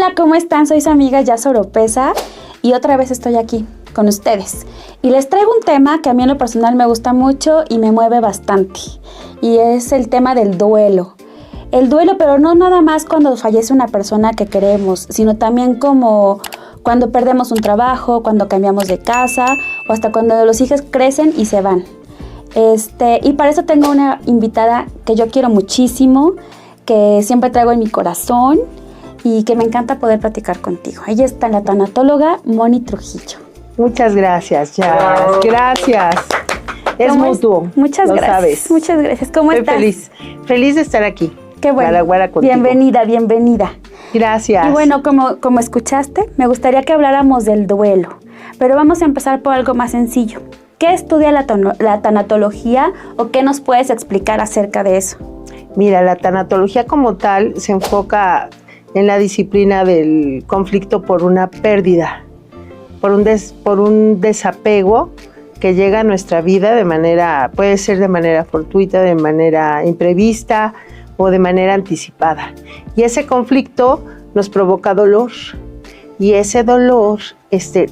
Hola, ¿cómo están? Soy su amiga Yasa Oropesa y otra vez estoy aquí con ustedes. Y les traigo un tema que a mí en lo personal me gusta mucho y me mueve bastante. Y es el tema del duelo. El duelo, pero no nada más cuando fallece una persona que queremos, sino también como cuando perdemos un trabajo, cuando cambiamos de casa o hasta cuando los hijos crecen y se van. Y para eso tengo una invitada que yo quiero muchísimo, que siempre traigo en mi corazón y que me encanta poder platicar contigo. Ella es la tanatóloga Moni Trujillo. Muchas gracias, ya. Gracias. Es mutuo. Muchas gracias. Sabes. Muchas gracias. ¿Cómo estás? Feliz de estar aquí. Qué bueno. Bienvenida. Gracias. Y bueno, como escuchaste, me gustaría que habláramos del duelo. Pero vamos a empezar por algo más sencillo. ¿Qué estudia la tanatología o qué nos puedes explicar acerca de eso? Mira, la tanatología como tal se enfoca en la disciplina del conflicto por una pérdida, por un desapego que llega a nuestra vida puede ser de manera fortuita, de manera imprevista o de manera anticipada. Y ese conflicto nos provoca dolor. Y ese dolor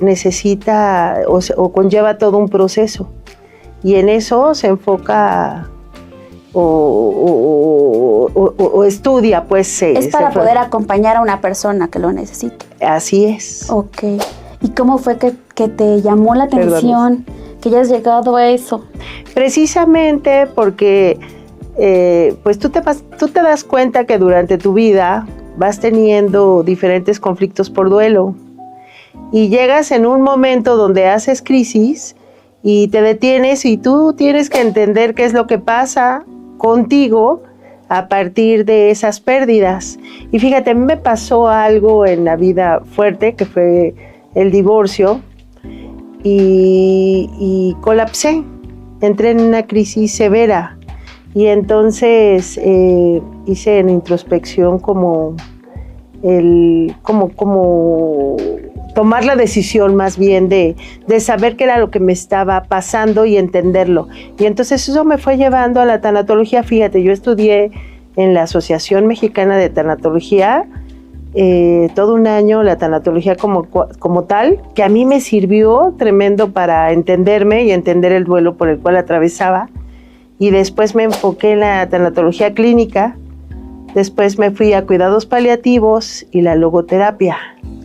necesita o conlleva todo un proceso. Y en eso se enfoca o estudia, pues. Es para poder acompañar a una persona que lo necesite. Así es. Ok. ¿Y cómo fue que te llamó la atención, que hayas llegado a eso? Precisamente porque pues tú te das cuenta que durante tu vida vas teniendo diferentes conflictos por duelo y llegas en un momento donde haces crisis y te detienes y tú tienes que entender qué es lo que pasa contigo a partir de esas pérdidas. Y fíjate, a mí me pasó algo en la vida fuerte, que fue el divorcio, y colapsé, entré en una crisis severa. Y entonces hice en introspección como tomar la decisión más bien de saber qué era lo que me estaba pasando y entenderlo. Y entonces eso me fue llevando a la tanatología. Fíjate, yo estudié en la Asociación Mexicana de Tanatología todo un año, la tanatología como tal, que a mí me sirvió tremendo para entenderme y entender el duelo por el cual atravesaba. Y después me enfoqué en la tanatología clínica, después me fui a cuidados paliativos y la logoterapia.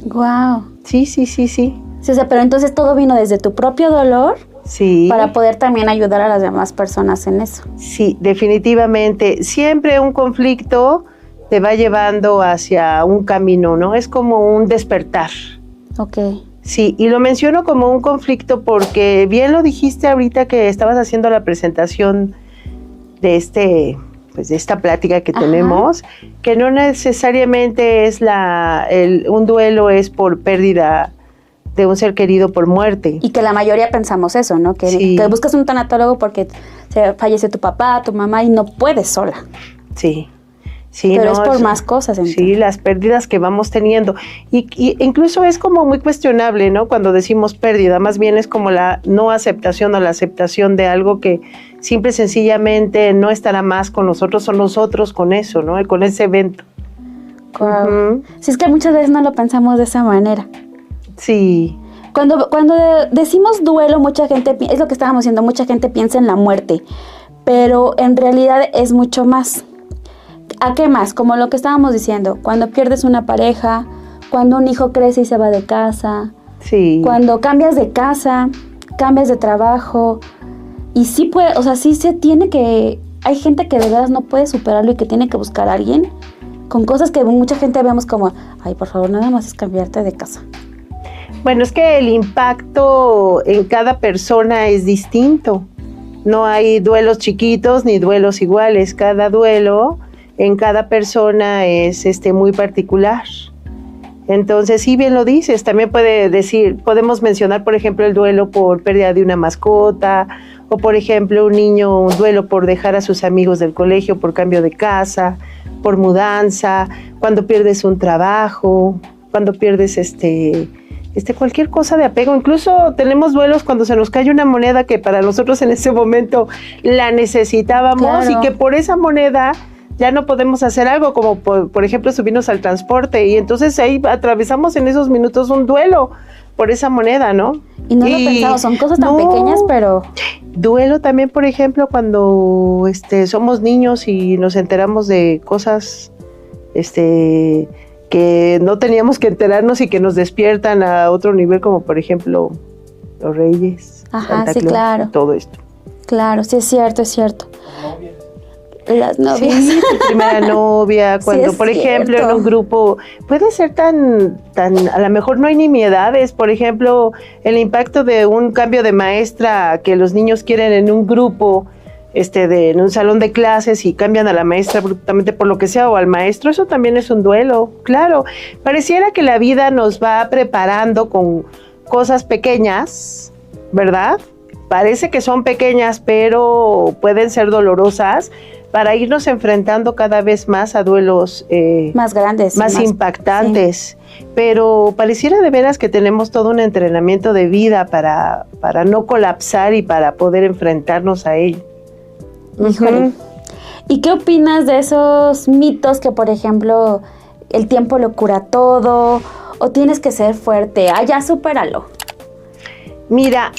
Wow. Sí. Sí, o sea, pero entonces todo vino desde tu propio dolor. Sí. Para poder también ayudar a las demás personas en eso. Sí, definitivamente. Siempre un conflicto te va llevando hacia un camino, ¿no? Es como un despertar. Ok. Sí, y lo menciono como un conflicto porque bien lo dijiste ahorita que estabas haciendo la presentación de esta plática que tenemos, que no necesariamente es un duelo es por pérdida de un ser querido por muerte. Y que la mayoría pensamos eso, ¿no? Que buscas un tanatólogo porque fallece tu papá, tu mamá y no puedes sola. Sí. Pero es por más cosas. Entonces. Sí, las pérdidas que vamos teniendo. Y incluso es como muy cuestionable, ¿no? Cuando decimos pérdida, más bien es como la no aceptación o la aceptación de algo que simple y sencillamente no estará más con nosotros o nosotros con eso, ¿no? Con ese evento. Wow. Uh-huh. Sí, es que muchas veces no lo pensamos de esa manera. Sí. Cuando decimos duelo, mucha gente, es lo que estábamos diciendo, mucha gente piensa en la muerte, pero en realidad es mucho más. ¿A qué más? Como lo que estábamos diciendo, cuando pierdes una pareja, cuando un hijo crece y se va de casa, cuando cambias de casa, cambias de trabajo, y sí se tiene que, hay gente que de verdad no puede superarlo y que tiene que buscar a alguien con cosas que mucha gente vemos como, ay, por favor, nada más es cambiarte de casa. Bueno, es que el impacto en cada persona es distinto. No hay duelos chiquitos ni duelos iguales. Cada duelo en cada persona es muy particular. Entonces, sí, bien lo dices, también podemos mencionar, por ejemplo, el duelo por pérdida de una mascota, o por ejemplo, un duelo por dejar a sus amigos del colegio, por cambio de casa, por mudanza, cuando pierdes un trabajo, cuando pierdes cualquier cosa de apego. Incluso tenemos duelos cuando se nos cae una moneda que para nosotros en ese momento la necesitábamos, claro, y que por esa moneda ya no podemos hacer algo, como por ejemplo subirnos al transporte, y entonces ahí atravesamos en esos minutos un duelo por esa moneda, ¿no? Y no lo pensamos, son cosas tan pequeñas, pero... Duelo también, por ejemplo, cuando somos niños y nos enteramos de cosas que no teníamos que enterarnos y que nos despiertan a otro nivel, como por ejemplo los Reyes, Santa Claus, claro. Todo esto. Claro, sí, es cierto, es cierto. Las novias. Sí, tu primera novia, cuando, sí, por ejemplo, cierto. en un grupo, puede ser tan, a lo mejor no hay nimiedades, por ejemplo, el impacto de un cambio de maestra que los niños quieren en un grupo, en un salón de clases y cambian a la maestra abruptamente por lo que sea, o al maestro, eso también es un duelo, claro. Pareciera que la vida nos va preparando con cosas pequeñas, ¿verdad? Parece que son pequeñas, pero pueden ser dolorosas, para irnos enfrentando cada vez más a duelos más grandes, más impactantes. Sí. Pero pareciera de veras que tenemos todo un entrenamiento de vida para no colapsar y para poder enfrentarnos a ello. Híjole. ¿Y qué opinas de esos mitos que, por ejemplo, el tiempo lo cura todo, o tienes que ser fuerte, ya supéralo? Mira,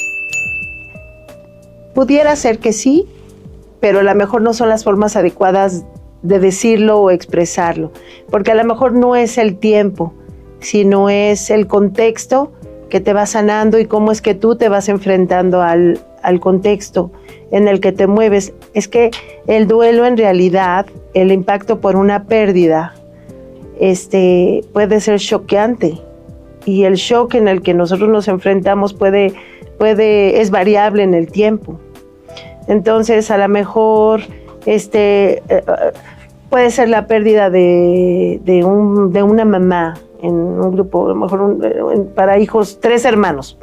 pudiera ser que sí, pero a lo mejor no son las formas adecuadas de decirlo o expresarlo, porque a lo mejor no es el tiempo, sino es el contexto que te va sanando y cómo es que tú te vas enfrentando al contexto en el que te mueves. Es que el duelo, en realidad, el impacto por una pérdida, puede ser choqueante, y el shock en el que nosotros nos enfrentamos es variable en el tiempo. Entonces, a lo mejor puede ser la pérdida de una mamá en un grupo, a lo mejor para hijos, 3 hermanos.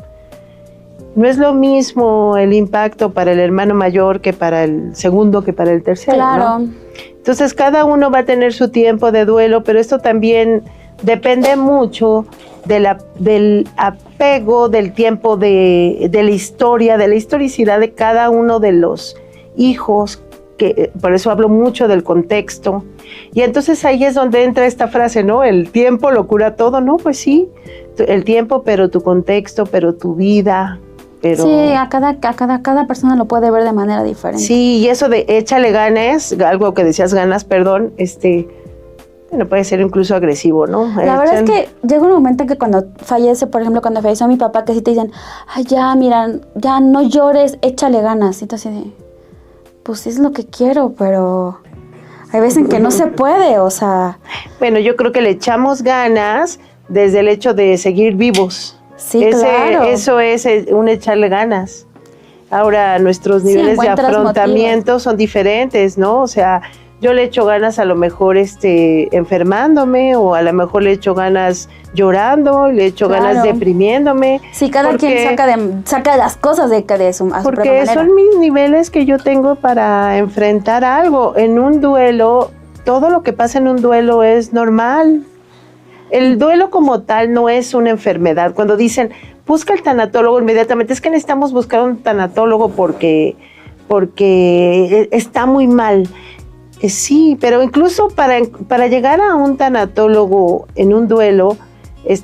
No es lo mismo el impacto para el hermano mayor que para el segundo, que para el tercero, claro, ¿no? Entonces, cada uno va a tener su tiempo de duelo, pero esto también depende mucho del apego, del tiempo, de la historia, de la historicidad de cada uno de los hijos, que por eso hablo mucho del contexto. Y entonces ahí es donde entra esta frase, ¿no? El tiempo lo cura todo, ¿no? Pues sí, el tiempo, pero tu contexto, pero tu vida. Pero... Sí, a cada persona lo puede ver de manera diferente. Sí, y eso de échale ganas, algo que decías, ganas, perdón, bueno, puede ser incluso agresivo, ¿no? La verdad es que llega un momento en que cuando fallece, por ejemplo, cuando falleció mi papá, que sí te dicen, ay, ya, mira, ya no llores, échale ganas. Y tú así de, pues sí es lo que quiero, pero hay veces en que no se puede, o sea... Bueno, yo creo que le echamos ganas desde el hecho de seguir vivos. Sí, claro. Eso es un echarle ganas. Ahora, nuestros niveles de afrontamiento son diferentes, ¿no? O sea, yo le echo ganas a lo mejor enfermándome, o a lo mejor le echo ganas llorando, le echo ganas deprimiéndome. Sí, cada quien saca las cosas de su propia manera. Porque son mis niveles que yo tengo para enfrentar algo. En un duelo, todo lo que pasa en un duelo es normal. El duelo como tal no es una enfermedad. Cuando dicen, busca el tanatólogo inmediatamente, es que necesitamos buscar un tanatólogo porque está muy mal. Sí, pero incluso para llegar a un tanatólogo en un duelo,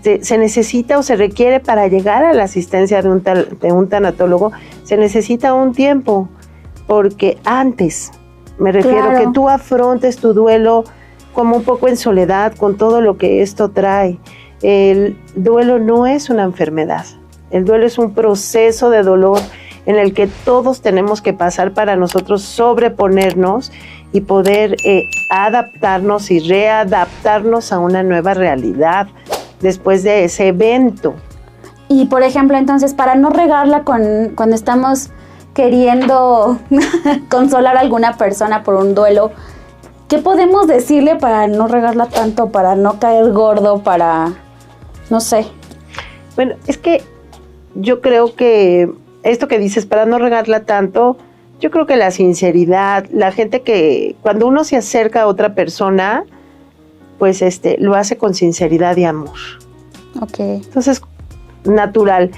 se necesita o se requiere, para llegar a la asistencia de un tanatólogo, se necesita un tiempo, porque antes, me refiero, que tú afrontes tu duelo como un poco en soledad, con todo lo que esto trae. El duelo no es una enfermedad, el duelo es un proceso de dolor en el que todos tenemos que pasar para nosotros sobreponernos y poder adaptarnos y readaptarnos a una nueva realidad después de ese evento. Y por ejemplo, entonces, para no regarla cuando estamos queriendo consolar a alguna persona por un duelo, ¿qué podemos decirle para no regarla tanto, para no caer gordo, para, no sé? Bueno, es que yo creo que esto que dices, para no regarla tanto, yo creo que la sinceridad, la gente que cuando uno se acerca a otra persona, pues lo hace con sinceridad y amor. Ok. Entonces, natural.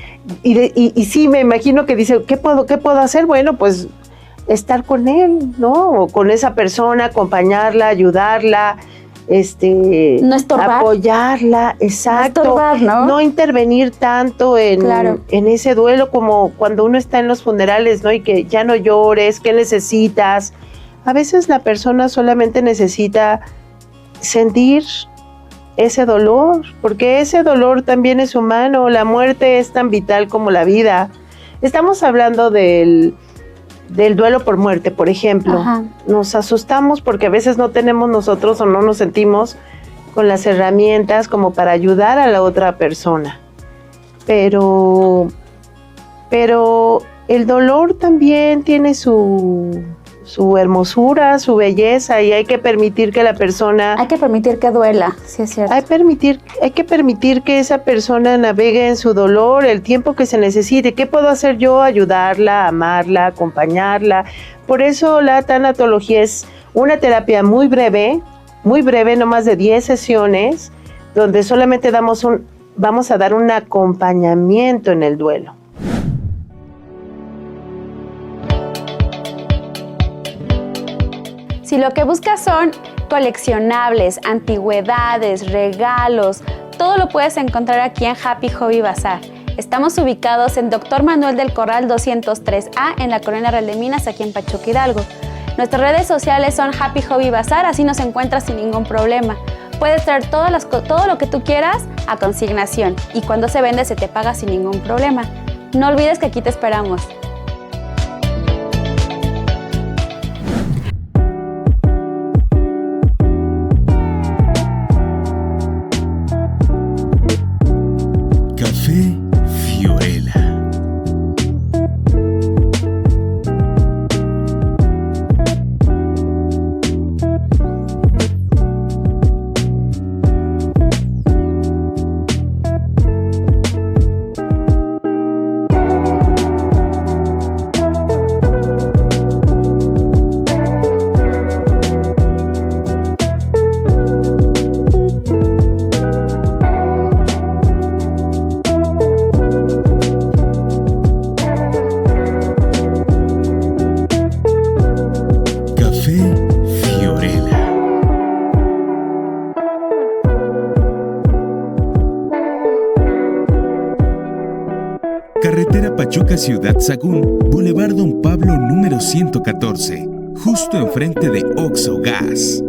Y sí, me imagino que dice, ¿qué puedo hacer? Bueno, pues estar con él, ¿no? O con esa persona, acompañarla, ayudarla, no estorbar. Apoyarla, exacto. No estorbar, ¿no? No intervenir tanto Claro. en ese duelo como cuando uno está en los funerales, ¿no? Y que ya no llores, ¿qué necesitas? A veces la persona solamente necesita sentir ese dolor, porque ese dolor también es humano, la muerte es tan vital como la vida. Estamos hablando del duelo por muerte, por ejemplo. Ajá. Nos asustamos porque a veces no tenemos nosotros o no nos sentimos con las herramientas como para ayudar a la otra persona. Pero el dolor también tiene su hermosura, su belleza, y hay que permitir que la persona... Hay que permitir que duela, sí es cierto. Hay que permitir que esa persona navegue en su dolor el tiempo que se necesite. ¿Qué puedo hacer yo? Ayudarla, amarla, acompañarla. Por eso la tanatología es una terapia muy breve, no más de 10 sesiones, donde solamente vamos a dar un acompañamiento en el duelo. Si lo que buscas son coleccionables, antigüedades, regalos, todo lo puedes encontrar aquí en Happy Hobby Bazar. Estamos ubicados en Dr. Manuel del Corral 203A en la Colonia Real de Minas, aquí en Pachuca, Hidalgo. Nuestras redes sociales son Happy Hobby Bazar, así nos encuentras sin ningún problema. Puedes traer todo lo que tú quieras a consignación y cuando se vende se te paga sin ningún problema. No olvides que aquí te esperamos. Café Fiorella. Carretera Pachuca Ciudad Sagún, Boulevard Don Pablo número 114, justo enfrente de Oxxo Gas.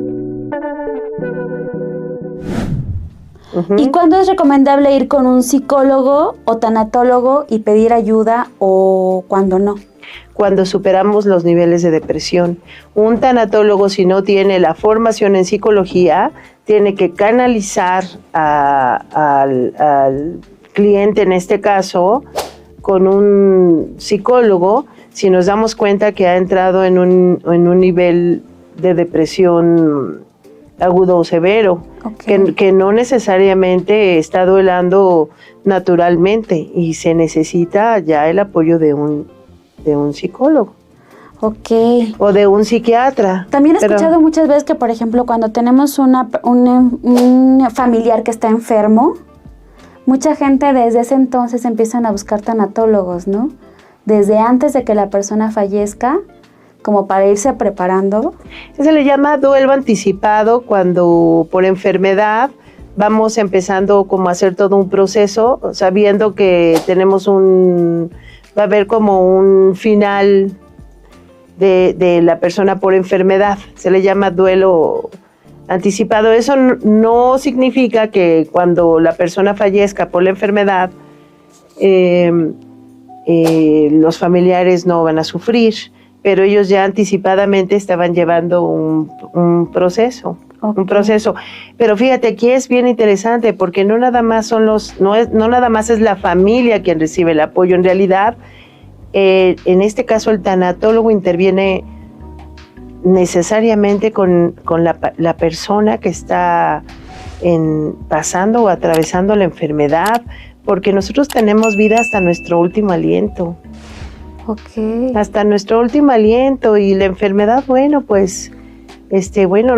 ¿Y cuándo es recomendable ir con un psicólogo o tanatólogo y pedir ayuda o cuándo no? Cuando superamos los niveles de depresión. Un tanatólogo, si no tiene la formación en psicología, tiene que canalizar al cliente, en este caso, con un psicólogo, si nos damos cuenta que ha entrado en un nivel de depresión agudo o severo, Okay. que no necesariamente está duelando naturalmente y se necesita ya el apoyo de un psicólogo. Ok. O de un psiquiatra. También he escuchado muchas veces que, por ejemplo, cuando tenemos un familiar que está enfermo, mucha gente desde ese entonces empiezan a buscar tanatólogos, ¿no? Desde antes de que la persona fallezca, como para irse preparando. Se le llama duelo anticipado cuando por enfermedad vamos empezando como a hacer todo un proceso, sabiendo que va a haber como un final de la persona por enfermedad. Se le llama duelo anticipado. Eso no significa que cuando la persona fallezca por la enfermedad, los familiares no van a sufrir, pero ellos ya anticipadamente estaban llevando un proceso. Okay. Un proceso. Pero fíjate, aquí es bien interesante porque no nada más no nada más es la familia quien recibe el apoyo. En realidad, en este caso el tanatólogo interviene necesariamente con la persona que está pasando o atravesando la enfermedad, porque nosotros tenemos vida hasta nuestro último aliento. Okay. Hasta nuestro último aliento, y la enfermedad, bueno, pues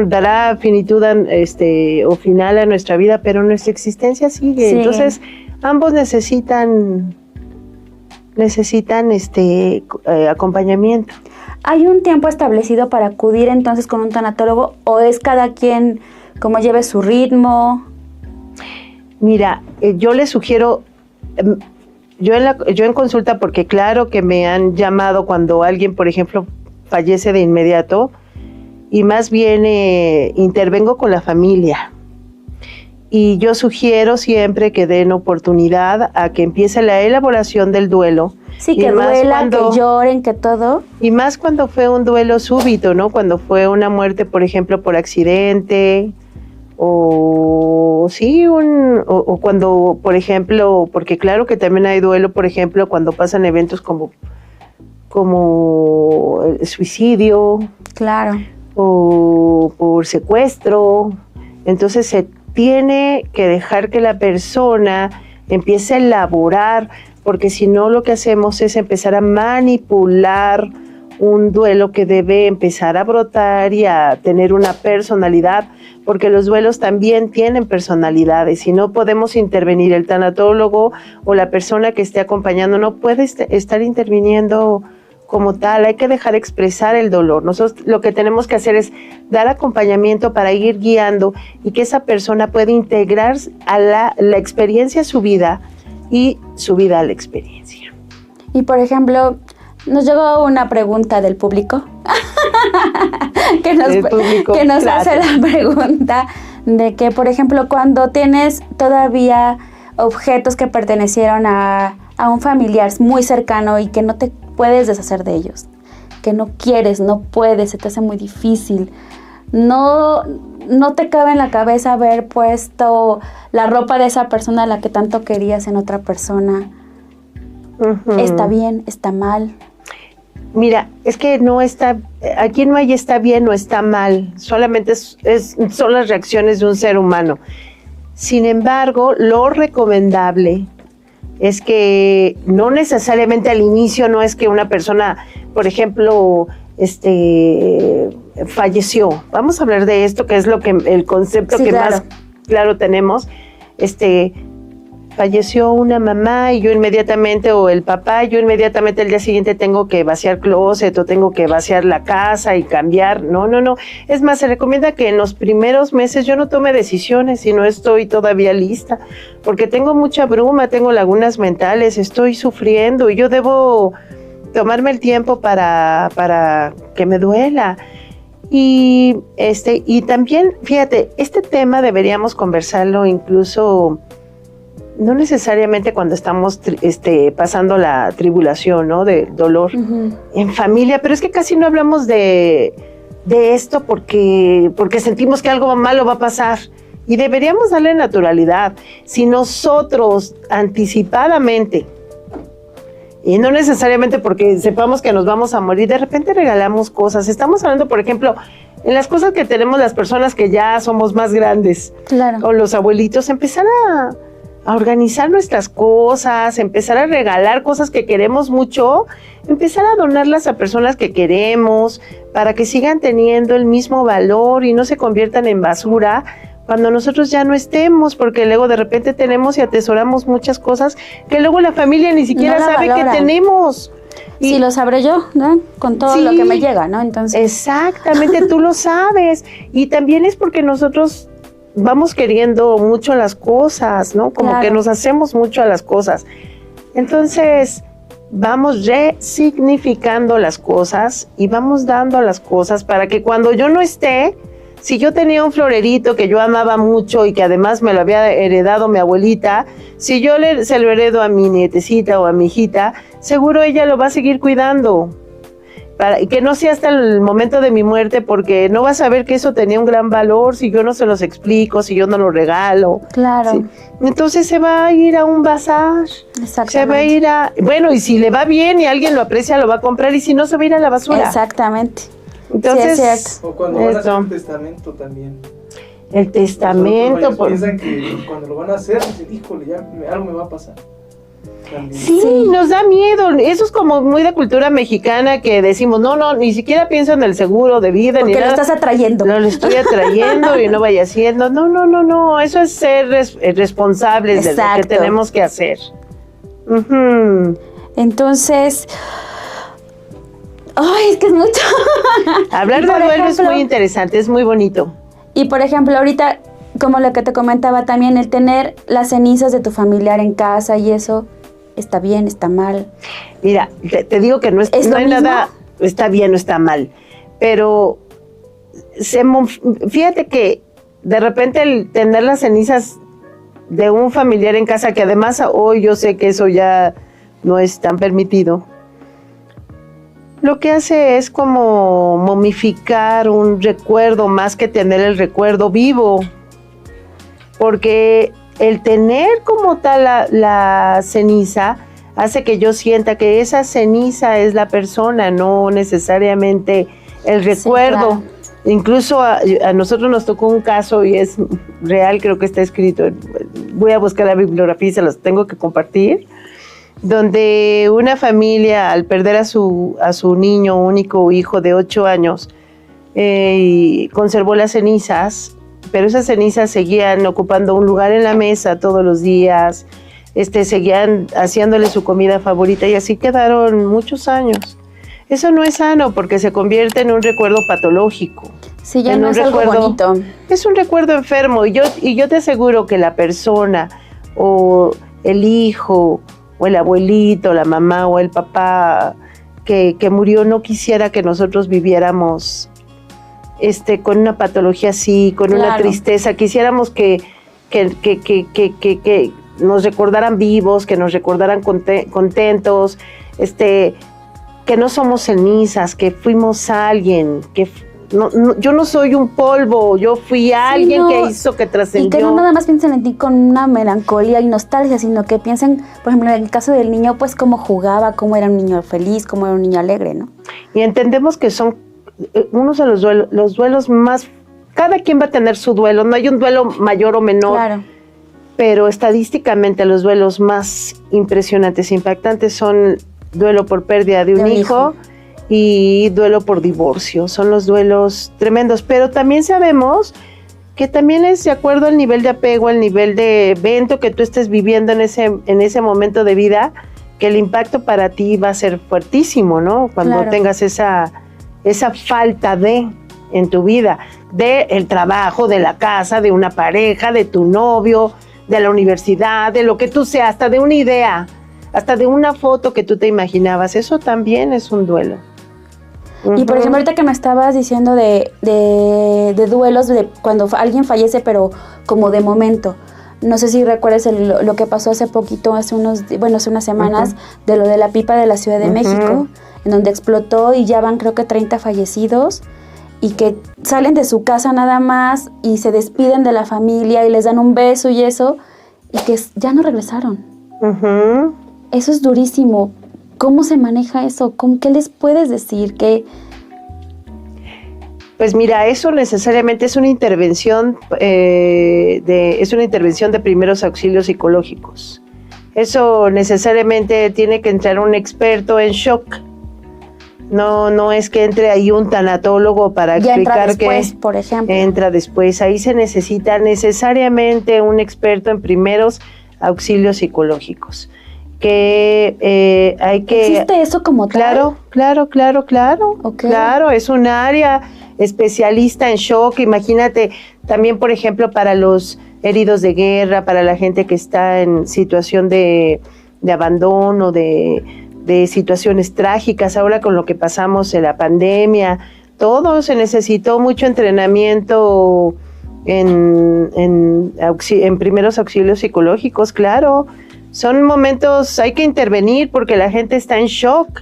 dará finitud o final a nuestra vida, pero nuestra existencia sigue. Sí. Entonces, ambos necesitan acompañamiento. ¿Hay un tiempo establecido para acudir entonces con un tanatólogo o es cada quien como lleve su ritmo? Mira, yo le sugiero, yo en consulta, porque claro que me han llamado cuando alguien, por ejemplo, fallece de inmediato, y más bien intervengo con la familia. Y yo sugiero siempre que den oportunidad a que empiece la elaboración del duelo. Sí, que duela, que lloren, que todo. Y más cuando fue un duelo súbito, ¿no? Cuando fue una muerte, por ejemplo, por accidente, o sí, o cuando, por ejemplo, porque claro que también hay duelo, por ejemplo, cuando pasan eventos como el suicidio. Claro. O por secuestro. Entonces se tiene que dejar que la persona empiece a elaborar, porque si no lo que hacemos es empezar a manipular un duelo que debe empezar a brotar y a tener una personalidad, porque los duelos también tienen personalidades y no podemos intervenir. El tanatólogo o la persona que esté acompañando no puede estar interviniendo como tal. Hay que dejar expresar el dolor. Nosotros lo que tenemos que hacer es dar acompañamiento para ir guiando y que esa persona pueda integrar a la experiencia a su vida y su vida a la experiencia. Y por ejemplo, nos llegó una pregunta del público que nos hace la pregunta de que, por ejemplo, cuando tienes todavía objetos que pertenecieron a un familiar muy cercano y que no te puedes deshacer de ellos, que no quieres, no puedes, se te hace muy difícil, no te cabe en la cabeza haber puesto la ropa de esa persona a la que tanto querías en otra persona. Uh-huh. ¿Está bien? ¿Está mal? Mira, es que aquí no hay está bien o está mal, solamente son las reacciones de un ser humano. Sin embargo, lo recomendable es que no necesariamente al inicio, no es que una persona, por ejemplo, falleció. Vamos a hablar de esto, que es el concepto que más claro tenemos. Falleció una mamá y yo inmediatamente, o el papá, yo inmediatamente el día siguiente tengo que vaciar closet o tengo que vaciar la casa y cambiar. No. Es más, se recomienda que en los primeros meses yo no tome decisiones si no estoy todavía lista, porque tengo mucha bruma, tengo lagunas mentales, estoy sufriendo y yo debo tomarme el tiempo para que me duela. Y también, fíjate, este tema deberíamos conversarlo incluso no necesariamente cuando estamos pasando la tribulación, ¿no? De dolor, uh-huh, en familia, pero es que casi no hablamos de esto porque sentimos que algo malo va a pasar y deberíamos darle naturalidad. Si nosotros anticipadamente, y no necesariamente porque sepamos que nos vamos a morir, de repente regalamos cosas. Estamos hablando, por ejemplo, en las cosas que tenemos las personas que ya somos más grandes, claro, o los abuelitos, empezar a organizar nuestras cosas, empezar a regalar cosas que queremos mucho, empezar a donarlas a personas que queremos para que sigan teniendo el mismo valor y no se conviertan en basura cuando nosotros ya no estemos, porque luego de repente tenemos y atesoramos muchas cosas que luego la familia ni siquiera sabe que tenemos. Sí, lo sabré yo, ¿no? Con todo lo que me llega, ¿no? Entonces. Exactamente, tú lo sabes. Y también es porque nosotros vamos queriendo mucho las cosas, ¿no? Como que nos hacemos mucho a las cosas. Entonces, vamos resignificando las cosas y vamos dando las cosas para que cuando yo no esté, si yo tenía un florerito que yo amaba mucho y que además me lo había heredado mi abuelita, si yo se lo heredo a mi nietecita o a mi hijita, seguro ella lo va a seguir cuidando. Y que no sea hasta el momento de mi muerte, porque no vas a ver que eso tenía un gran valor si yo no se los explico, si yo no lo regalo. Claro. ¿Sí? Entonces se va a ir a un bazar. Exactamente. Se va a ir y si le va bien y alguien lo aprecia, lo va a comprar, y si no, se va a ir a la basura. Exactamente. Entonces, sí, es cierto. O cuando van a hacer un testamento también. El testamento. Piensan que cuando lo van a hacer, dicen, híjole, algo me va a pasar. Sí, nos da miedo. Eso es como muy de cultura mexicana, que decimos, no, ni siquiera pienso en el seguro de vida. Porque ni nada. Lo estás atrayendo. Lo estoy atrayendo y no vaya haciendo. No. Eso es ser responsables de lo que tenemos que hacer. Uh-huh. Entonces, Ay, es que es mucho. Hablar de duelo es muy interesante, es muy bonito. Y por ejemplo, ahorita, como lo que te comentaba también, el tener las cenizas de tu familiar en casa y eso, ¿está bien, está mal? Mira, te digo que no hay nada, está bien o está mal, pero fíjate que de repente el tener las cenizas de un familiar en casa, que además hoy yo sé que eso ya no es tan permitido, lo que hace es como momificar un recuerdo más que tener el recuerdo vivo, porque el tener como tal la ceniza hace que yo sienta que esa ceniza es la persona, no necesariamente el recuerdo. Sí, claro. Incluso a nosotros nos tocó un caso y es real, creo que está escrito, voy a buscar la bibliografía y se los tengo que compartir, donde una familia al perder a su niño, único hijo de 8 años, conservó las cenizas, pero esas cenizas seguían ocupando un lugar en la mesa todos los días, seguían haciéndole su comida favorita y así quedaron muchos años. Eso no es sano porque se convierte en un recuerdo patológico. Sí, ya no es algo bonito. Es un recuerdo enfermo y yo te aseguro que la persona o el hijo o el abuelito, la mamá o el papá que murió no quisiera que nosotros viviéramos con una patología así, con una tristeza. Quisiéramos que nos recordaran vivos, que nos recordaran contentos, que no somos cenizas, que fuimos alguien, que yo no soy un polvo, yo fui alguien que hizo, que trascendió. Y que no nada más piensen en ti con una melancolía y nostalgia, sino que piensen, por ejemplo, en el caso del niño, pues cómo jugaba, cómo era un niño feliz, cómo era un niño alegre, ¿no? Y entendemos que son unos de los duelos más... Cada quien va a tener su duelo, no hay un duelo mayor o menor. Claro. Pero estadísticamente los duelos más impresionantes e impactantes son duelo por pérdida de un hijo y duelo por divorcio. Son los duelos tremendos, pero también sabemos que también es de acuerdo al nivel de apego, al nivel de evento que tú estés viviendo en ese momento de vida, que el impacto para ti va a ser fuertísimo, ¿no? Cuando tengas esa falta en tu vida, del trabajo, de la casa, de una pareja, de tu novio, de la universidad, de lo que tú seas, hasta de una idea, hasta de una foto que tú te imaginabas. Eso también es un duelo. Y por ejemplo, ahorita que me estabas diciendo de duelos, de cuando alguien fallece, pero como de momento. No sé si recuerdas lo que pasó hace poquito, hace unas semanas, de lo de la pipa de la Ciudad de México, en donde explotó y ya van creo que 30 fallecidos, y que salen de su casa nada más y se despiden de la familia y les dan un beso y eso, y que ya no regresaron. Eso es durísimo. ¿Cómo se maneja eso? ¿Qué les puedes decir? Pues mira, eso necesariamente es una intervención de primeros auxilios psicológicos. Eso necesariamente tiene que entrar un experto en shock. No es que entre ahí un tanatólogo para explicar después, por ejemplo. Entra después. Ahí se necesita necesariamente un experto en primeros auxilios psicológicos. Que hay que... ¿Existe eso como tal? Claro. Okay. Claro, es un área especialista en shock. Imagínate, también, por ejemplo, para los heridos de guerra, para la gente que está en situación de abandono, de situaciones trágicas, ahora con lo que pasamos en la pandemia, todo se necesitó mucho entrenamiento en primeros auxilios psicológicos, claro. Son momentos, hay que intervenir porque la gente está en shock.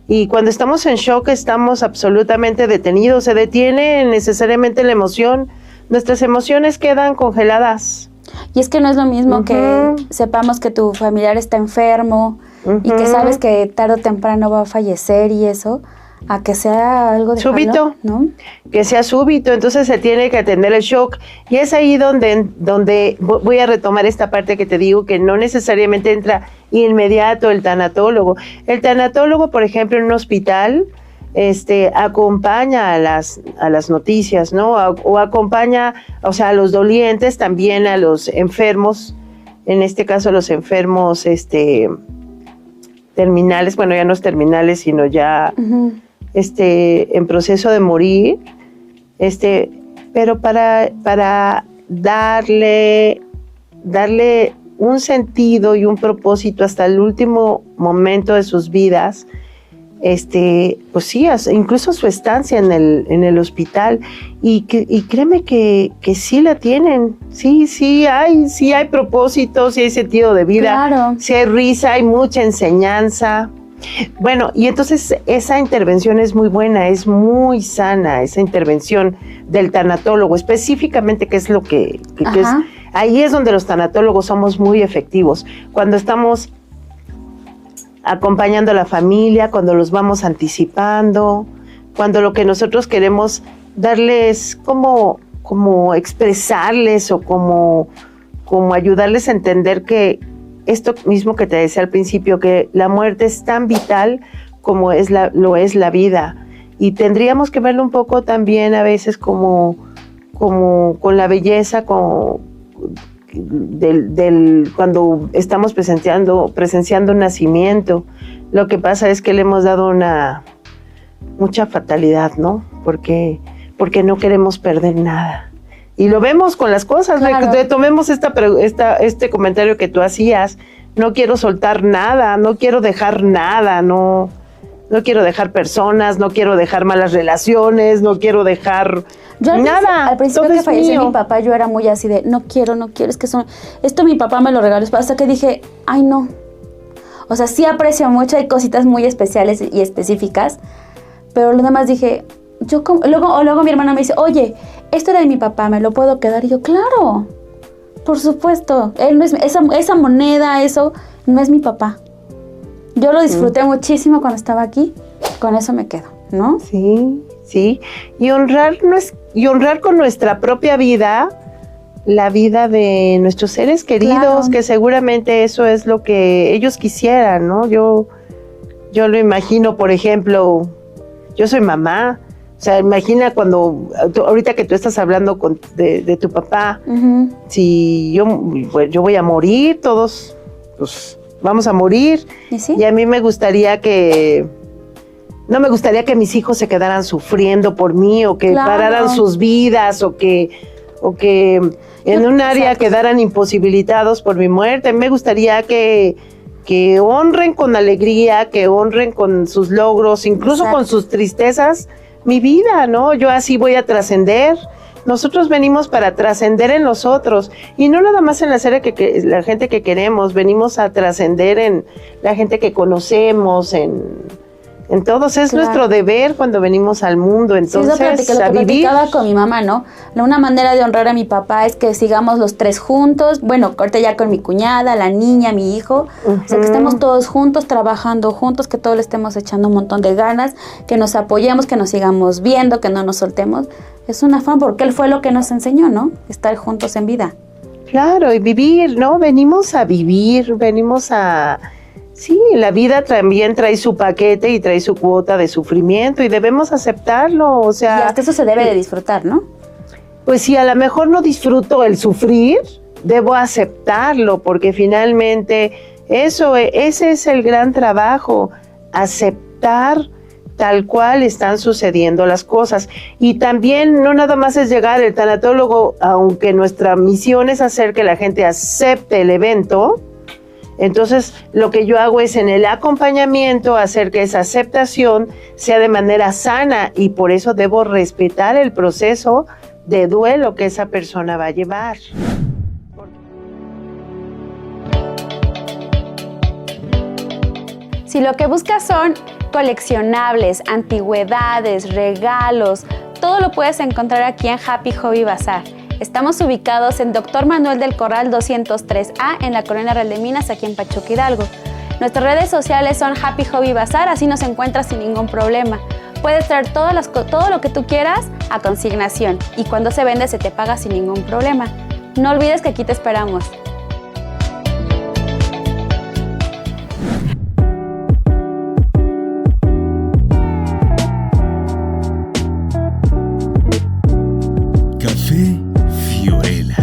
Y cuando estamos en shock estamos absolutamente detenidos, se detiene necesariamente la emoción. Nuestras emociones quedan congeladas. Y es que no es lo mismo que sepamos que tu familiar está enfermo y que sabes que tarde o temprano va a fallecer y eso, a que sea algo de súbito, ¿no? Que sea súbito, entonces se tiene que atender el shock. Y es ahí donde voy a retomar esta parte que te digo, que no necesariamente entra inmediato el tanatólogo. El tanatólogo, por ejemplo, en un hospital, acompaña a las noticias, ¿no? O acompaña, o sea, a los dolientes, también a los enfermos, en este caso los enfermos terminales, bueno, ya no es terminales, sino ya en proceso de morir, pero para darle un sentido y un propósito hasta el último momento de sus vidas, pues sí, incluso su estancia en el hospital, y créeme que sí la tienen, sí hay propósito, sí hay sentido de vida, claro. Sí hay risa, hay mucha enseñanza. Bueno, y entonces esa intervención es muy buena, es muy sana, esa intervención del tanatólogo, específicamente, que es lo que es, ahí es donde los tanatólogos somos muy efectivos, cuando estamos acompañando a la familia, cuando los vamos anticipando, cuando lo que nosotros queremos darles como expresarles o como ayudarles a entender que esto mismo que te decía al principio, que la muerte es tan vital como lo es la vida, y tendríamos que verlo un poco también a veces como con la belleza cuando estamos presenciando un nacimiento. Lo que pasa es que le hemos dado mucha fatalidad, ¿no? Porque no queremos perder nada. Y lo vemos con las cosas. Claro. Retomemos este comentario que tú hacías. No quiero soltar nada, no quiero dejar nada, no quiero dejar personas, no quiero dejar malas relaciones, no quiero dejar nada. Al principio que falleció mi papá, yo era muy así de, no quiero, es que esto mi papá me lo regaló, hasta que dije, ay no. O sea, sí aprecio mucho, hay cositas muy especiales y específicas, pero lo demás dije, luego mi hermana me dice, oye, esto era de mi papá, ¿me lo puedo quedar? Y yo, claro, por supuesto, él no es, esa moneda, eso no es mi papá. Yo lo disfruté muchísimo cuando estaba aquí, con eso me quedo, ¿no? Sí. Y honrar con nuestra propia vida, la vida de nuestros seres queridos, claro, que seguramente eso es lo que ellos quisieran, ¿no? Yo lo imagino, por ejemplo, yo soy mamá, o sea, imagina ahorita que tú estás hablando de tu papá, si yo voy a morir, todos, pues, vamos a morir. ¿Y sí? Y a mí no me gustaría que mis hijos se quedaran sufriendo por mí, o que claro, pararan sus vidas, o que en un área quedaran imposibilitados por mi muerte. Me gustaría que honren con alegría, que honren con sus logros, incluso con sus tristezas, mi vida, ¿no? Yo así voy a trascender. Nosotros venimos para trascender en nosotros, y no nada más en la gente que queremos, venimos a trascender en la gente que conocemos, en todos. Es nuestro deber cuando venimos al mundo, entonces, a vivir. Platicaba con mi mamá, ¿no? Una manera de honrar a mi papá es que sigamos los tres juntos, bueno, corté ya con mi cuñada, la niña, mi hijo, o sea, que estemos todos juntos, trabajando juntos, que todos le estemos echando un montón de ganas, que nos apoyemos, que nos sigamos viendo, que no nos soltemos. Es una forma, porque él fue lo que nos enseñó, ¿no? Estar juntos en vida. Claro, y vivir, ¿no? Venimos a vivir, sí, la vida también trae su paquete y trae su cuota de sufrimiento, y debemos aceptarlo, o sea. Y hasta eso se debe de disfrutar, ¿no? Pues si a lo mejor no disfruto el sufrir, debo aceptarlo, porque finalmente ese es el gran trabajo, aceptar tal cual están sucediendo las cosas. Y también no nada más es llegar el tanatólogo, aunque nuestra misión es hacer que la gente acepte el evento. Entonces, lo que yo hago es en el acompañamiento hacer que esa aceptación sea de manera sana, y por eso debo respetar el proceso de duelo que esa persona va a llevar. Si lo que buscas son coleccionables, antigüedades, regalos, todo lo puedes encontrar aquí en Happy Hobby Bazar. Estamos ubicados en Dr. Manuel del Corral 203A en la Colonia Real de Minas, aquí en Pachuca, Hidalgo. Nuestras redes sociales son Happy Hobby Bazar, así nos encuentras sin ningún problema. Puedes traer todo lo que tú quieras a consignación, y cuando se vende se te paga sin ningún problema. No olvides que aquí te esperamos. Café Fiorella.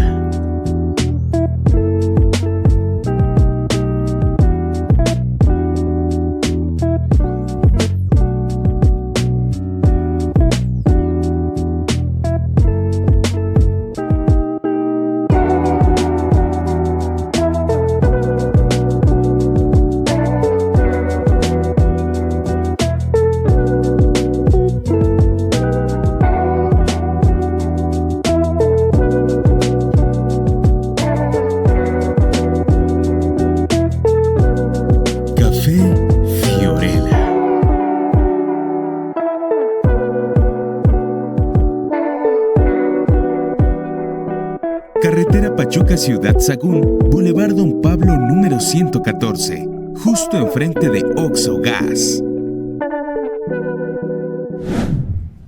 Pachuca, Ciudad Sagún, Boulevard Don Pablo número 114, justo enfrente de Oxxo Gas.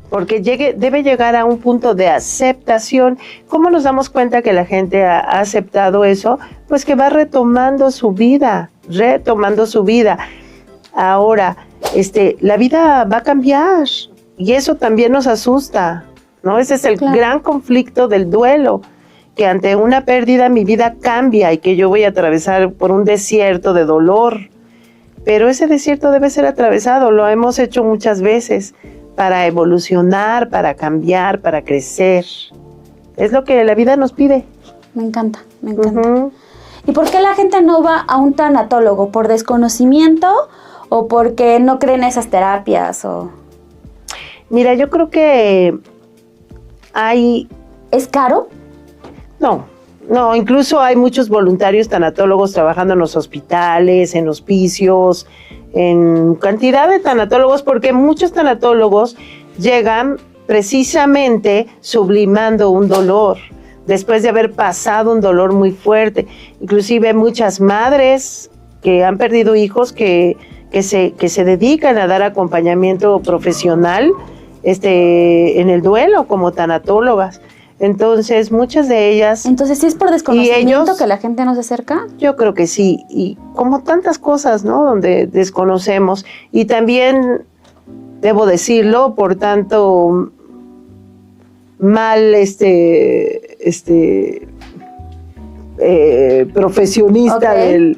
Porque debe llegar a un punto de aceptación. ¿Cómo nos damos cuenta que la gente ha aceptado eso? Pues que va retomando su vida. Ahora, la vida va a cambiar y eso también nos asusta, ¿no? Ese es el gran conflicto del duelo, que ante una pérdida mi vida cambia y que yo voy a atravesar por un desierto de dolor. Pero ese desierto debe ser atravesado, lo hemos hecho muchas veces, para evolucionar, para cambiar, para crecer. Es lo que la vida nos pide. Me encanta. ¿Y por qué la gente no va a un tanatólogo? ¿Por desconocimiento o porque no creen esas terapias? Mira, yo creo que hay... ¿Es caro? No, incluso hay muchos voluntarios tanatólogos trabajando en los hospitales, en hospicios, en cantidad de tanatólogos, porque muchos tanatólogos llegan precisamente sublimando un dolor, después de haber pasado un dolor muy fuerte. Inclusive muchas madres que han perdido hijos que se dedican a dar acompañamiento profesional en el duelo como tanatólogas. Entonces, muchas de ellas... Entonces, ¿sí es por desconocimiento que la gente no se acerca? Yo creo que sí, y como tantas cosas, ¿no?, donde desconocemos. Y también, debo decirlo, por tanto mal profesionista Okay.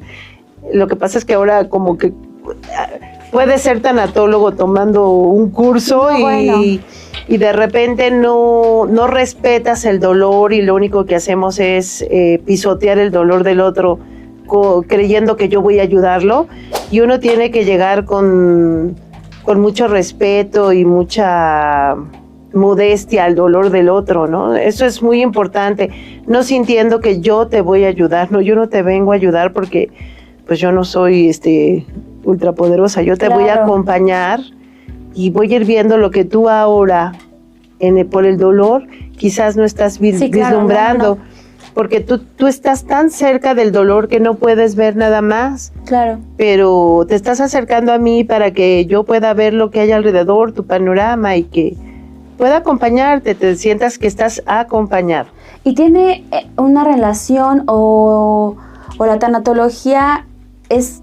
Lo que pasa es que ahora como que puede ser tanatólogo tomando un curso y de repente no respetas el dolor y lo único que hacemos es pisotear el dolor del otro creyendo que yo voy a ayudarlo, y uno tiene que llegar con mucho respeto y mucha modestia al dolor del otro, ¿no? Eso es muy importante, no sintiendo que yo te voy a ayudar, no, yo no te vengo a ayudar porque pues yo no soy ultrapoderosa, yo te voy a acompañar y voy a ir viendo lo que tú ahora, por el dolor, quizás no estás vislumbrando, no. Porque tú estás tan cerca del dolor que no puedes ver nada más. Claro. Pero te estás acercando a mí para que yo pueda ver lo que hay alrededor, tu panorama, y que pueda acompañarte, te sientas que estás acompañado. ¿Y tiene una relación o la tanatología es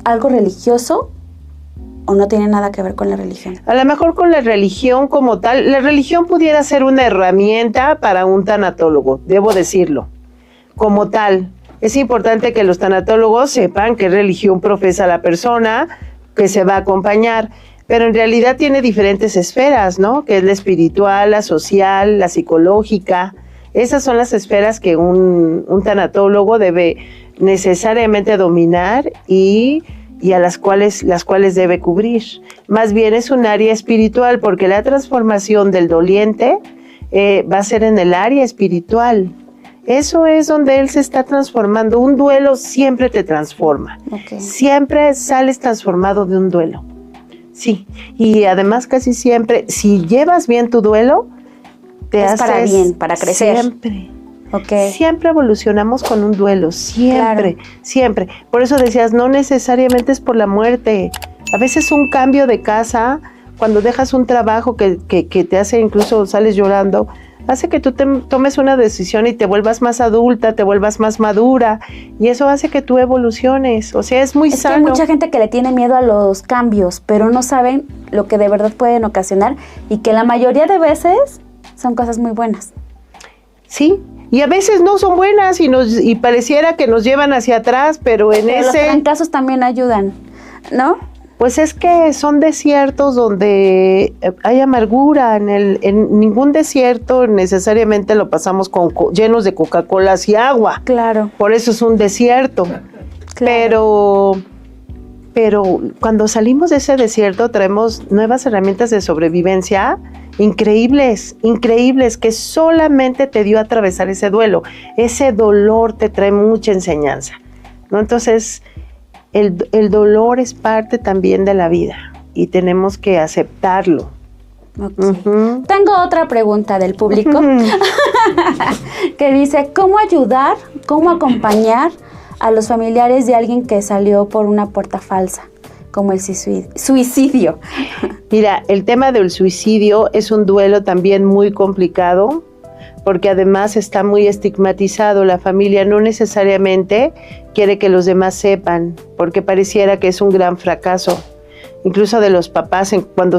algo religioso o no tiene nada que ver con la religión? A lo mejor con la religión como tal, la religión pudiera ser una herramienta para un tanatólogo, debo decirlo, como tal. Es importante que los tanatólogos sepan qué religión profesa la persona que se va a acompañar, pero en realidad tiene diferentes esferas, ¿no? Que es la espiritual, la social, la psicológica. Esas son las esferas que un tanatólogo debe necesariamente dominar y a las cuales debe cubrir. Más bien es un área espiritual, porque la transformación del doliente va a ser en el área espiritual. Eso es donde él se está transformando. Un duelo siempre te transforma. Okay. Siempre sales transformado de un duelo. Sí, y además casi siempre, si llevas bien tu duelo, te haces para bien, para crecer. Siempre. Okay. Siempre evolucionamos con un duelo, siempre, claro. Siempre. Por eso decías, no necesariamente es por la muerte. A veces un cambio de casa, cuando dejas un trabajo que te hace, incluso sales llorando, hace que tú tomes una decisión y te vuelvas más adulta, te vuelvas más madura, y eso hace que tú evoluciones. O sea, es muy sano. Que hay mucha gente que le tiene miedo a los cambios, pero no saben lo que de verdad pueden ocasionar, y que la mayoría de veces son cosas muy buenas. Sí, y a veces no son buenas y pareciera que nos llevan hacia atrás, pero los trancazos también ayudan, ¿no? Pues es que son desiertos donde hay amargura. En ningún desierto necesariamente lo pasamos llenos de Coca-Colas y agua. Claro. Por eso es un desierto. Claro. Pero cuando salimos de ese desierto traemos nuevas herramientas de sobrevivencia increíbles, que solamente te dio a atravesar ese duelo. Ese dolor te trae mucha enseñanza, ¿no? Entonces, el dolor es parte también de la vida y tenemos que aceptarlo Ok. Tengo otra pregunta del público que dice, ¿cómo ayudar, cómo acompañar a los familiares de alguien que salió por una puerta falsa, como el suicidio? Mira, el tema del suicidio es un duelo también muy complicado, porque además está muy estigmatizado. La familia no necesariamente quiere que los demás sepan, porque pareciera que es un gran fracaso. Incluso de los papás, cuando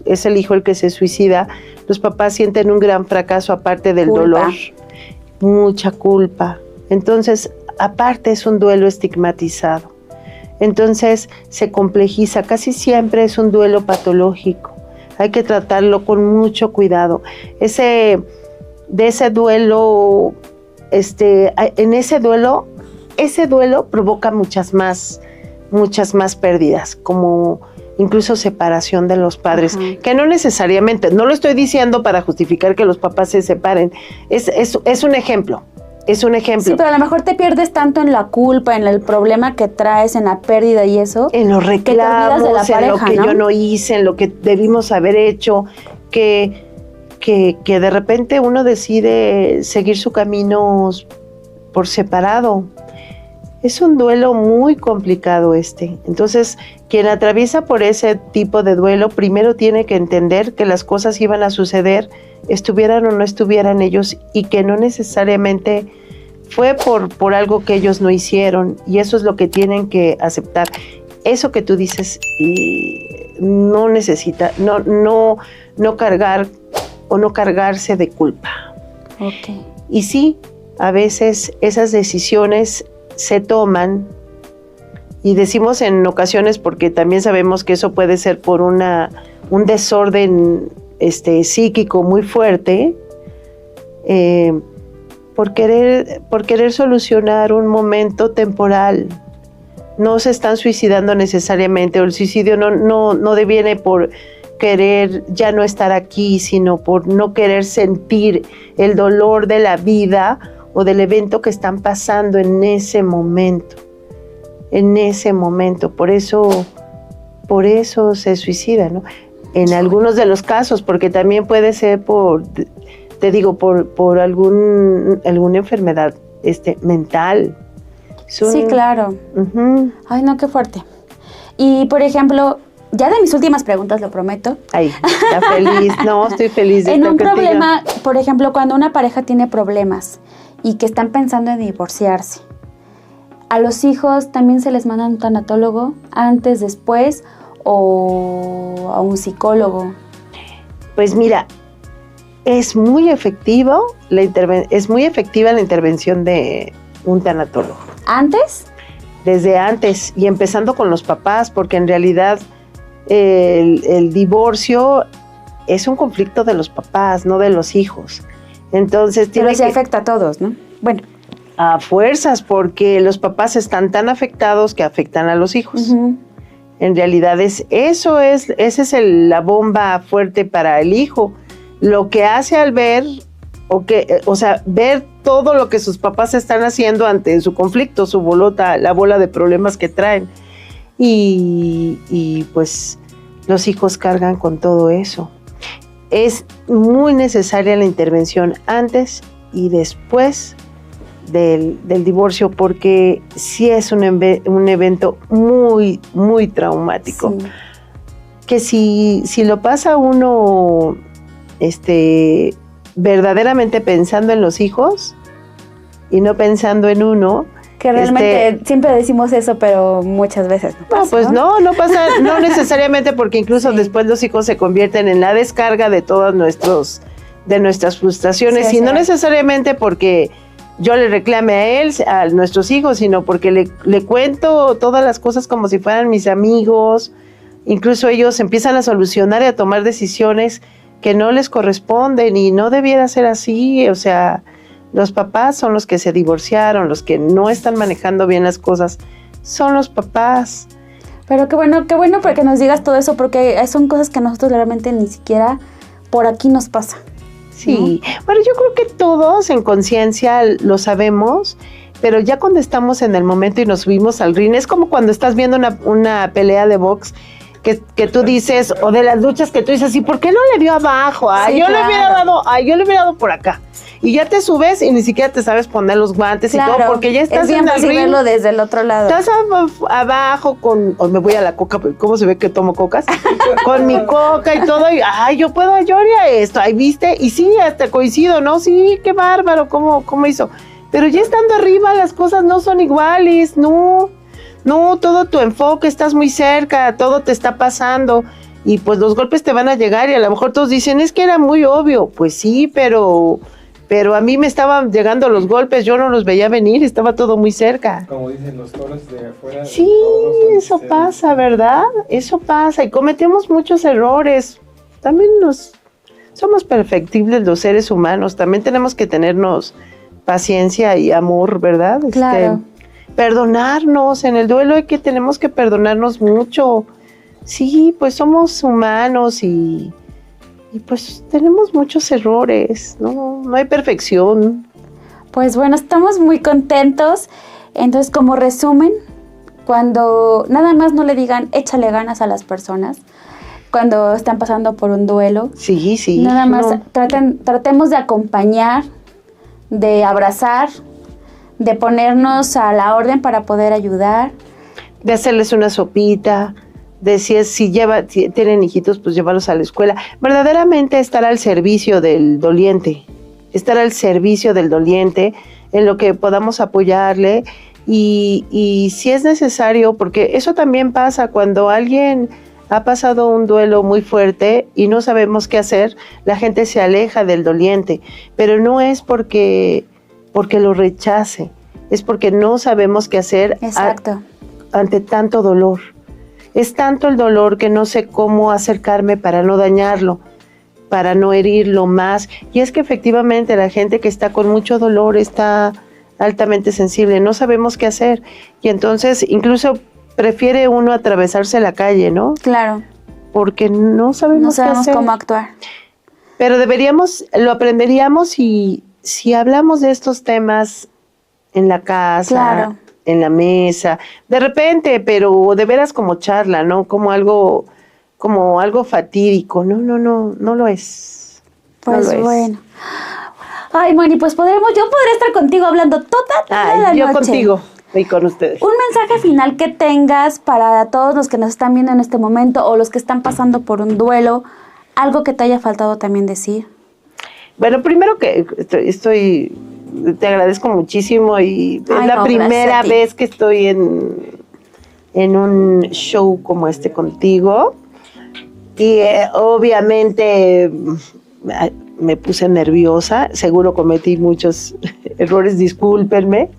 es el hijo el que se suicida, los papás sienten un gran fracaso aparte del dolor, mucha culpa. Entonces, aparte es un duelo estigmatizado. Entonces, se complejiza. Casi siempre es un duelo patológico. Hay que tratarlo con mucho cuidado. Ese duelo provoca muchas más pérdidas, como incluso separación de los padres, que no necesariamente, no lo estoy diciendo para justificar que los papás se separen, es un ejemplo. Es un ejemplo. Sí, pero a lo mejor te pierdes tanto en la culpa, en el problema que traes, en la pérdida y eso. En los reclamos, de la pareja, en lo que yo no hice, en lo que debimos haber hecho, que de repente uno decide seguir su camino por separado. Es un duelo muy complicado Entonces, quien atraviesa por ese tipo de duelo, primero tiene que entender que las cosas iban a suceder, estuvieran o no estuvieran ellos, y que no necesariamente fue por algo que ellos no hicieron, y eso es lo que tienen que aceptar. Eso que tú dices, no necesita, no cargar o no cargarse de culpa. Okay. Y sí, a veces esas decisiones se toman, y decimos en ocasiones porque también sabemos que eso puede ser por un desorden psíquico muy fuerte, por querer solucionar un momento temporal. No se están suicidando necesariamente, o el suicidio no deviene por querer ya no estar aquí, sino por no querer sentir el dolor de la vida o del evento que están pasando en ese momento. Por eso se suicida, ¿no? En algunos de los casos, porque también puede ser por alguna enfermedad mental. Sí, claro. Ay, no, qué fuerte. Y, por ejemplo, ya de mis últimas preguntas, lo prometo. Ay, está feliz. No, estoy feliz de en estar un contigo. problema, por ejemplo, cuando una pareja tiene problemas y que están pensando en divorciarse, ¿a los hijos también se les manda un tanatólogo antes, después, o a un psicólogo? Pues mira, es muy efectiva la intervención de un tanatólogo. ¿Antes? Desde antes, y empezando con los papás, porque en realidad el divorcio es un conflicto de los papás, no de los hijos. Entonces pero sí afecta a todos, ¿no? Bueno. A fuerzas, porque los papás están tan afectados que afectan a los hijos. En realidad esa es la bomba fuerte para el hijo. Lo que hace al ver, ver todo lo que sus papás están haciendo ante su conflicto, la bola de problemas que traen. Y pues los hijos cargan con todo eso. Es muy necesaria la intervención antes y después del divorcio, porque sí es un evento muy, muy traumático. Sí. Que si lo pasa uno verdaderamente pensando en los hijos y no pensando en uno. Que realmente siempre decimos eso, pero muchas veces no pasa. No, pues no pasa, no necesariamente, porque incluso después los hijos se convierten en la descarga de todas nuestras frustraciones, y no necesariamente porque yo le reclame a él, a nuestros hijos, sino porque le cuento todas las cosas como si fueran mis amigos. Incluso ellos empiezan a solucionar y a tomar decisiones que no les corresponden, y no debiera ser así. O sea, los papás son los que se divorciaron, los que no están manejando bien las cosas, son los papás. Pero qué bueno porque nos digas todo eso, porque son cosas que nosotros realmente ni siquiera por aquí nos pasa. Sí, ¿no? Bueno, yo creo que todos en conciencia lo sabemos, pero ya cuando estamos en el momento y nos subimos al ring, es como cuando estás viendo una pelea de box que tú dices, o de las luchas que tú dices, ¿y por qué no le dio abajo? Sí, Yo claro. yo le hubiera dado por acá. Y ya te subes y ni siquiera te sabes poner los guantes y todo, porque ya estás es bien en el fácil ring. verlo desde el otro lado. Estás abajo o me voy a la coca, ¿cómo se ve que tomo cocas? Con mi coca y todo, y yo haría esto, ahí viste, y sí, hasta coincido, ¿no? Sí, qué bárbaro, ¿cómo hizo? Pero ya estando arriba las cosas no son iguales, no, todo tu enfoque, estás muy cerca, todo te está pasando, y pues los golpes te van a llegar, y a lo mejor todos dicen, es que era muy obvio, pues sí, pero a mí me estaban llegando los golpes, yo no los veía venir, estaba todo muy cerca. Como dicen los toros de afuera. Sí, toros eso son pasa, ¿verdad? Eso pasa y cometemos muchos errores. También somos perfectibles los seres humanos, también tenemos que tenernos paciencia y amor, ¿verdad? Claro. Perdonarnos, en el duelo tenemos que perdonarnos mucho. Sí, pues somos humanos y pues tenemos muchos errores, no hay perfección. Pues bueno, estamos muy contentos. Entonces, como resumen, cuando nada más no le digan échale ganas a las personas cuando están pasando por un duelo. Sí. Nada más tratemos de acompañar, de abrazar, de ponernos a la orden para poder ayudar. De hacerles una sopita, de si tienen hijitos, pues llevarlos a la escuela. Verdaderamente estar al servicio del doliente, en lo que podamos apoyarle y si es necesario, porque eso también pasa cuando alguien ha pasado un duelo muy fuerte y no sabemos qué hacer, la gente se aleja del doliente, pero no es porque lo rechace, es porque no sabemos qué hacer. Exacto. Ante tanto dolor. Es tanto el dolor que no sé cómo acercarme para no dañarlo, para no herirlo más. Y es que efectivamente la gente que está con mucho dolor está altamente sensible, no sabemos qué hacer. Y entonces incluso prefiere uno atravesarse la calle, ¿no? Claro. Porque no sabemos qué hacer. Cómo actuar. Pero lo aprenderíamos si hablamos de estos temas en la casa. Claro. En la mesa, de repente, pero de veras como charla, ¿no? Como algo fatídico. No lo es. Pues no lo bueno. Ay, Moni, pues yo podré estar contigo hablando toda la noche. Yo contigo y con ustedes. Un mensaje final que tengas para todos los que nos están viendo en este momento o los que están pasando por un duelo, algo que te haya faltado también decir. Bueno, primero que te agradezco muchísimo y es la primera vez que estoy en un show como este contigo y obviamente me puse nerviosa, seguro cometí muchos errores, discúlpenme.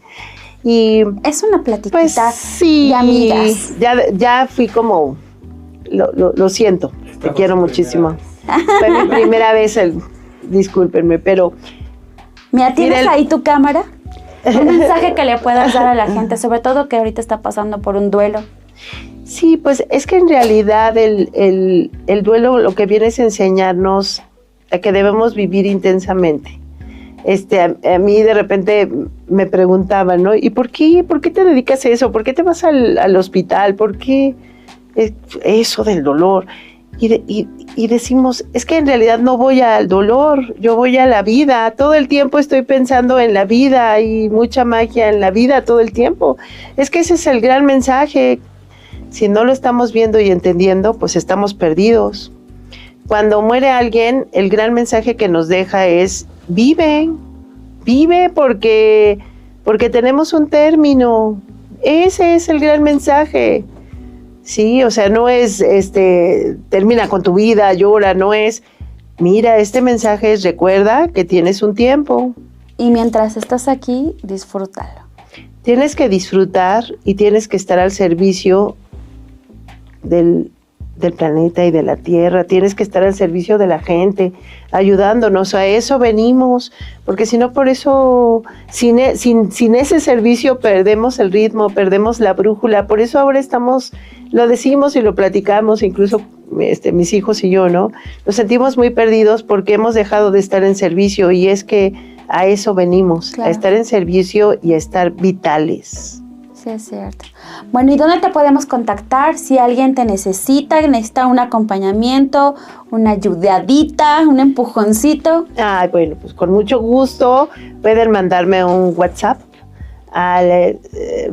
Y es una platiquita pues, sí, de amigas. Ya fui como, lo siento, te quiero muchísimo. Fue mi primera vez, discúlpenme, pero... Mira, ¿tienes ahí tu cámara? Un mensaje que le puedas dar a la gente, sobre todo que ahorita está pasando por un duelo. Sí, pues es que en realidad el duelo lo que viene es enseñarnos a que debemos vivir intensamente. A mí de repente me preguntaban, ¿no? ¿Y por qué te dedicas a eso? ¿Por qué te vas al hospital? ¿Por qué eso del dolor? Y decimos, es que en realidad no voy al dolor, yo voy a la vida. Todo el tiempo estoy pensando en la vida, hay mucha magia en la vida todo el tiempo. Es que ese es el gran mensaje. Si no lo estamos viendo y entendiendo, pues estamos perdidos. Cuando muere alguien, el gran mensaje que nos deja es, vive porque tenemos un término. Ese es el gran mensaje. Sí, o sea, no es, termina con tu vida, llora, no es, mira, este mensaje es, recuerda que tienes un tiempo. Y mientras estás aquí, disfrútalo. Tienes que disfrutar y tienes que estar al servicio del planeta y de la Tierra, tienes que estar al servicio de la gente, ayudándonos, a eso venimos, porque si no, por eso, sin ese servicio perdemos el ritmo, perdemos la brújula, por eso ahora lo decimos y lo platicamos, incluso mis hijos y yo, ¿no? Nos sentimos muy perdidos porque hemos dejado de estar en servicio y es que a eso venimos, claro, a estar en servicio y a estar vitales. Sí, es cierto. Bueno, ¿y dónde te podemos contactar si alguien te necesita un acompañamiento, una ayudadita, un empujoncito? Bueno, pues con mucho gusto pueden mandarme un WhatsApp.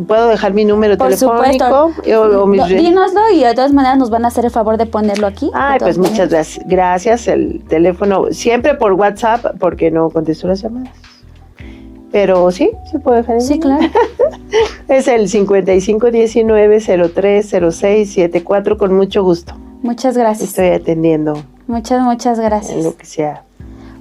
¿Puedo dejar mi número telefónico? Dínoslo y de todas maneras nos van a hacer el favor de ponerlo aquí. Pues muchas gracias. Gracias. El teléfono, siempre por WhatsApp, porque no contesto las llamadas. Pero sí puedo dejar. Sí, claro. Es el 5519-030674, con mucho gusto. Muchas gracias. Estoy atendiendo. Muchas gracias. En lo que sea.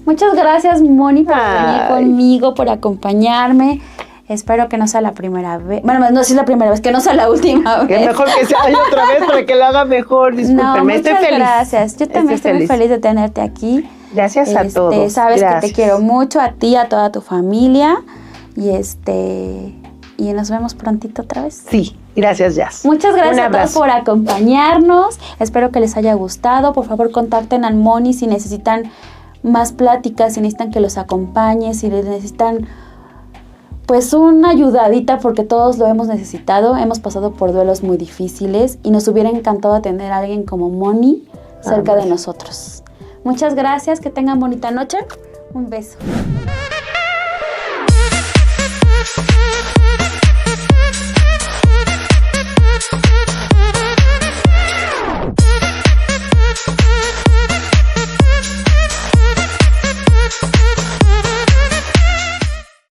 Muchas gracias, Moni, por venir conmigo, por acompañarme. Espero que no sea la primera vez. Bueno, no, si es la primera vez, que no sea la última vez. Es mejor que sea otra vez para que lo haga mejor. Discúlpeme, muchas estoy feliz. Nos Yo también estoy muy feliz de tenerte aquí. Gracias a todos. Sabes Gracias. que te quiero mucho, a ti, a toda tu familia. Y nos vemos prontito otra vez. Sí, gracias, Jazz. Muchas gracias a todos por acompañarnos. Espero que les haya gustado. Por favor, contacten al Moni si necesitan más pláticas, si necesitan que los acompañe, si les necesitan pues una ayudadita, porque todos lo hemos necesitado. Hemos pasado por duelos muy difíciles y nos hubiera encantado tener a alguien como Moni cerca de nosotros. Muchas gracias, que tengan bonita noche. Un beso.